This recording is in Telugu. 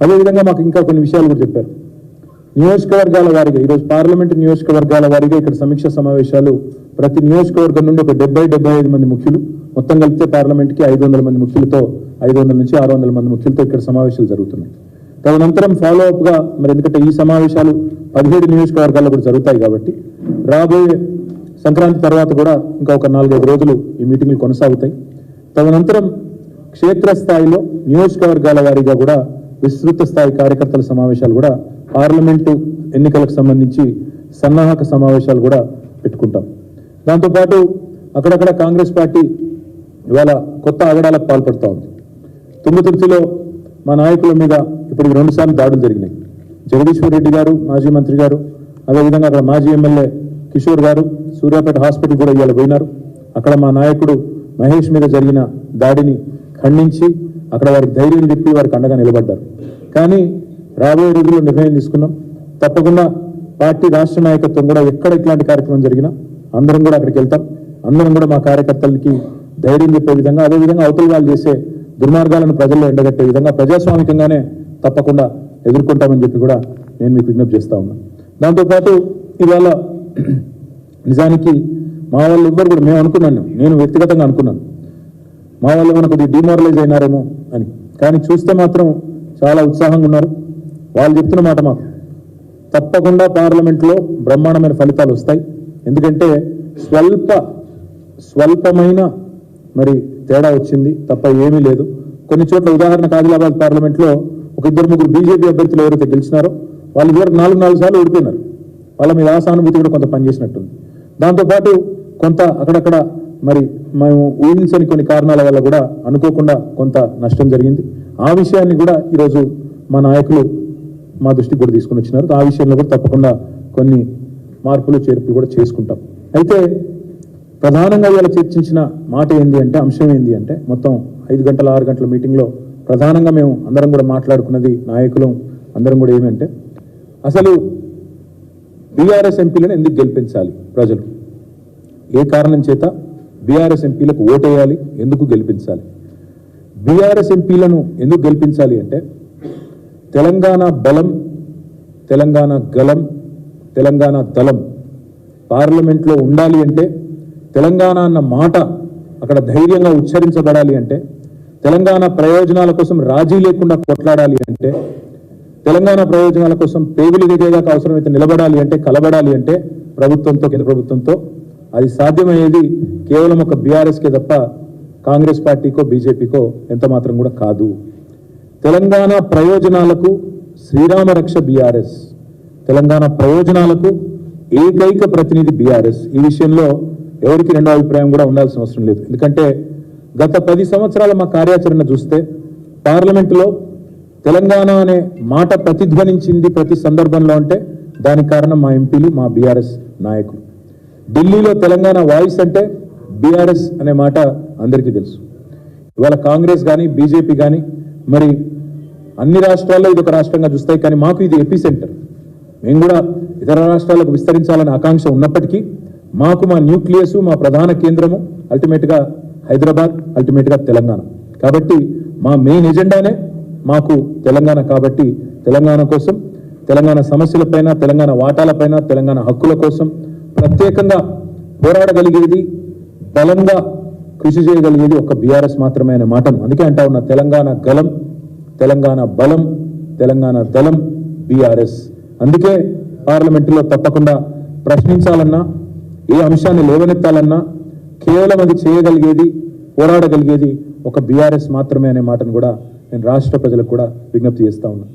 అదేవిధంగా మాకు ఇంకా కొన్ని విషయాలు కూడా చెప్పారు. నియోజకవర్గాల వారీగా ఈరోజు పార్లమెంట్ నియోజకవర్గాల వారీగా ఇక్కడ సమీక్ష సమావేశాలు ప్రతి నియోజకవర్గం నుండి ఒక 70-75 మంది ముఖ్యులు, మొత్తం కలిపితే పార్లమెంట్కి 500 మంది ముఖ్యులతో 500 నుంచి 600 మంది ముఖ్యులతో ఇక్కడ సమావేశాలు జరుగుతున్నాయి. తదనంతరం ఫాలో అప్గా మరి ఎందుకంటే ఈ సమావేశాలు 17 నియోజకవర్గాల్లో కూడా జరుగుతాయి కాబట్టి రాబోయే సంక్రాంతి తర్వాత కూడా ఇంకా ఒక 4-5 రోజులు ఈ మీటింగ్లు కొనసాగుతాయి. తదనంతరం క్షేత్రస్థాయిలో నియోజకవర్గాల వారీగా కూడా విస్తృత స్థాయి కార్యకర్తల సమావేశాలు కూడా పార్లమెంటు ఎన్నికలకు సంబంధించి సన్నాహక సమావేశాలు కూడా పెట్టుకుంటాం. దాంతోపాటు అక్కడక్కడ కాంగ్రెస్ పార్టీ ఇవాళ కొత్త ఆగడాలకు పాల్పడుతూ ఉంది. తుంగతుర్తిలో మా నాయకుల మీద ఇప్పుడు 2 సార్లు దాడులు జరిగినాయి. జగదీశ్వర్ రెడ్డి గారు మాజీ మంత్రి గారు, అదేవిధంగా అక్కడ మాజీ ఎమ్మెల్యే కిషోర్ గారు సూర్యాపేట హాస్పిటల్ కూడా ఇవాళ పోయినారు. అక్కడ మా నాయకుడు మహేష్ మీద జరిగిన దాడిని ఖండించి అక్కడ వారికి ధైర్యం చెప్పి వారికి అండగా నిలబడ్డారు. కానీ రాబోయే రోజుల్లో నిర్ణయం తీసుకున్నాం, తప్పకుండా పార్టీ రాష్ట్ర నాయకత్వం కూడా ఎక్కడ ఇట్లాంటి కార్యక్రమం జరిగినా అందరం కూడా అక్కడికి వెళ్తాం. అందరం కూడా మా కార్యకర్తలకి ధైర్యం చెప్పే విధంగా, అదేవిధంగా అవతల వాళ్ళు చేసే దుర్మార్గాలను ప్రజల్లో ఎండగట్టే విధంగా ప్రజాస్వామికంగానే తప్పకుండా ఎదుర్కొంటామని చెప్పి కూడా నేను మీకు విజ్ఞప్తి చేస్తా ఉన్నాను. దాంతోపాటు ఇవాళ నిజానికి మా వాళ్ళు ఎవ్వరు కూడా మేము అనుకున్నాను, నేను వ్యక్తిగతంగా అనుకున్నాను మా వాళ్ళు ఏమైనా కొద్దిగా డిమారలైజ్ అయినారేమో అని. కానీ చూస్తే మాత్రం చాలా ఉత్సాహంగా ఉన్నారు. వాళ్ళు చెప్తున్న మాట మాకు తప్పకుండా పార్లమెంట్లో బ్రహ్మాండమైన ఫలితాలు వస్తాయి. ఎందుకంటే స్వల్పమైన మరి తేడా వచ్చింది తప్ప ఏమీ లేదు. కొన్ని చోట్ల ఉదాహరణకు ఆదిలాబాద్ పార్లమెంట్లో ఒక 2-3 బీజేపీ అభ్యర్థులు ఎవరైతే గెలిచినారో వాళ్ళు ఇదివరకు 4 సార్లు ఓడిపోయినారు. వాళ్ళ మీద ఆసానుభూతి కూడా కొంత పనిచేసినట్టుంది. దాంతోపాటు కొంత అక్కడక్కడ మరి మేము ఊహించని కొన్ని కారణాల వల్ల కూడా అనుకోకుండా కొంత నష్టం జరిగింది. ఆ విషయాన్ని కూడా ఈరోజు మా నాయకులు మా దృష్టికి కూడా తీసుకుని వచ్చినారు. ఆ విషయంలో కూడా తప్పకుండా కొన్ని మార్పులు చేర్పులు కూడా చేసుకుంటాం. అయితే ప్రధానంగా ఇవాళ చర్చించిన మాట ఏంది అంటే, అంశం ఏంది అంటే, మొత్తం 5 గంటల 6 గంటల మీటింగ్లో ప్రధానంగా మేము అందరం కూడా మాట్లాడుకున్నది, నాయకులు అందరం కూడా ఏమంటే, అసలు బీఆర్ఎస్ ఎంపీలను ఎందుకు గెలిపించాలి ప్రజలు, ఏ కారణం చేత బీఆర్ఎస్ ఎంపీలకు ఓటేయాలి, ఎందుకు గెలిపించాలి. బీఆర్ఎస్ ఎంపీలను ఎందుకు గెలిపించాలి అంటే, తెలంగాణ బలం, తెలంగాణ గలం, తెలంగాణ దళం పార్లమెంట్లో ఉండాలి అంటే, తెలంగాణ అన్న మాట అక్కడ ధైర్యంగా ఉచ్చరించబడాలి అంటే, తెలంగాణ ప్రయోజనాల కోసం రాజీ లేకుండా కొట్లాడాలి అంటే, తెలంగాణ ప్రయోజనాల కోసం పేగులు దిగేదాకా అవసరమైతే నిలబడాలి అంటే, కలబడాలి అంటే ప్రభుత్వంతో, కేంద్ర ప్రభుత్వంతో అది సాధ్యమయ్యేది కేవలం ఒక బీఆర్ఎస్కే తప్ప కాంగ్రెస్ పార్టీకో బీజేపీకో ఎంత మాత్రం కూడా కాదు. తెలంగాణ ప్రయోజనాలకు శ్రీరామ రక్ష బీఆర్ఎస్, తెలంగాణ ప్రయోజనాలకు ఏకైక ప్రతినిధి బీఆర్ఎస్. ఈ విషయంలో ఎవరికి రెండో అభిప్రాయం కూడా ఉండాల్సిన అవసరం లేదు. ఎందుకంటే గత 10 సంవత్సరాల మా కార్యాచరణ చూస్తే పార్లమెంటులో తెలంగాణ అనే మాట ప్రతిధ్వనించింది ప్రతి సందర్భంలో అంటే దానికి కారణం మా ఎంపీలు, మా బీఆర్ఎస్ నాయకులు. ఢిల్లీలో తెలంగాణ వాయిస్ అంటే బీఆర్ఎస్ అనే మాట అందరికీ తెలుసు. ఇవాళ కాంగ్రెస్ కానీ బీజేపీ కానీ మరి అన్ని రాష్ట్రాల్లో ఇది ఒక రాష్ట్రంగా చూస్తాయి, కానీ మాకు ఇది ఎపి సెంటర్. మేము కూడా ఇతర రాష్ట్రాలకు విస్తరించాలనే ఆకాంక్ష ఉన్నప్పటికీ మాకు మా న్యూక్లియస్, మా ప్రధాన కేంద్రము అల్టిమేట్గా హైదరాబాద్, అల్టిమేట్గా తెలంగాణ. కాబట్టి మా మెయిన్ ఎజెండానే మాకు తెలంగాణ. కాబట్టి తెలంగాణ కోసం, తెలంగాణ సమస్యలపైన, తెలంగాణ వాటాలపైన, తెలంగాణ హక్కుల కోసం ప్రత్యేకంగా పోరాడగలిగేది, బలంగా కృషి చేయగలిగేది ఒక బీఆర్ఎస్ మాత్రమే అనే మాటను అందుకే అంటా ఉన్న, తెలంగాణ గలం, తెలంగాణ బలం, తెలంగాణ దళం బీఆర్ఎస్. అందుకే పార్లమెంటులో తప్పకుండా ప్రశ్నించాలన్నా, ఏ అంశాన్ని లేవనెత్తాలన్నా కేవలం అది చేయగలిగేది, పోరాడగలిగేది ఒక బీఆర్ఎస్ మాత్రమే అనే మాటను కూడా నేను రాష్ట్ర ప్రజలకు కూడా విజ్ఞప్తి చేస్తా ఉన్నా.